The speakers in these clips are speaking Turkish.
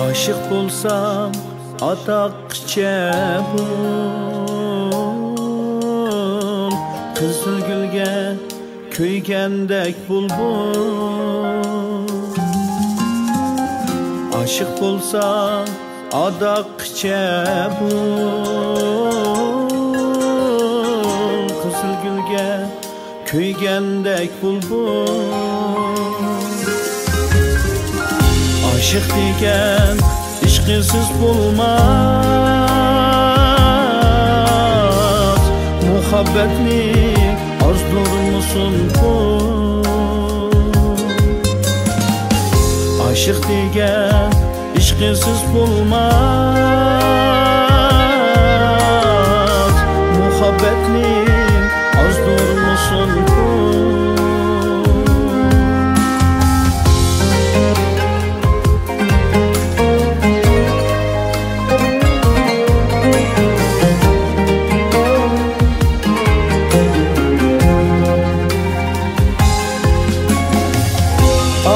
Aşık bulsam adakça bul, kızıl gülge köygəndək bulbul. Aşık bulsam adakça bul, kızıl gülge köygəndək bulbul. Aşık degen işqisiz bulmaz, muhabbetlik azdurmusun bu. Aşık degen işqisiz bulmaz, muhabbetlik azdurmusun bu.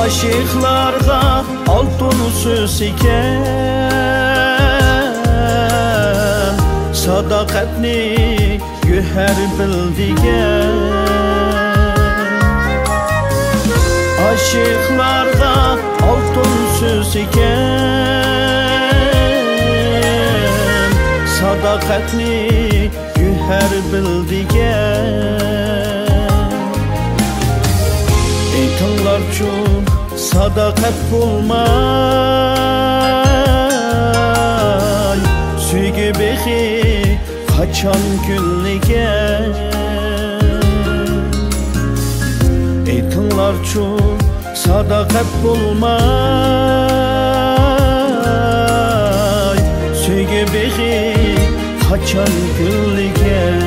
Aşıqlarga altın söz iken, sadaqatni güher bildigen. Aşıqlarga altın söz iken, sadaqatni güher bildigen. Eytanlarçun sadakat bulmay, süyge behi kaçan günlegen. Eytanlarçun sadakat bulmay, süyge behi kaçan günlegen.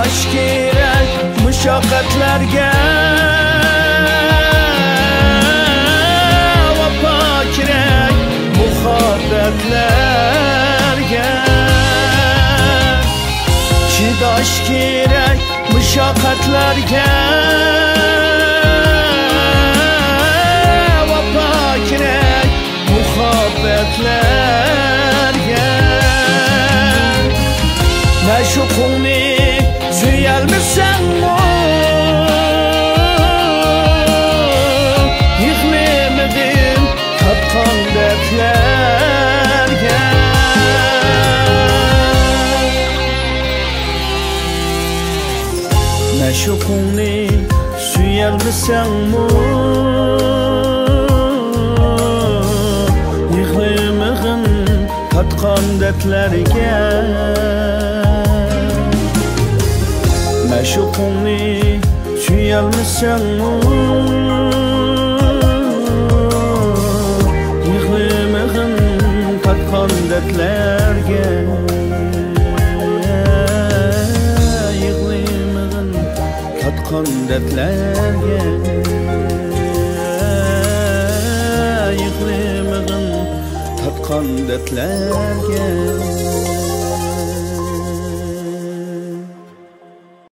Aşk gerek müşakkatlerge, vapa gerek muhabbetlerge. Çidaş gerek müşakkatlerge, vapa gerek muhabbetlerge. Meşukuni süyelmişsen mu, yıkmayamadım tatkan dertlerge. Meşukuni süyelmişsen mu, yıkmayamadım tatkan dertlerge. Meşukuni süyelmişsen mu, yıkılmağın tatkan dertlerge. Yıkılmağın tatkan dertlerge. Yıkılmağın tatkan dertlerge.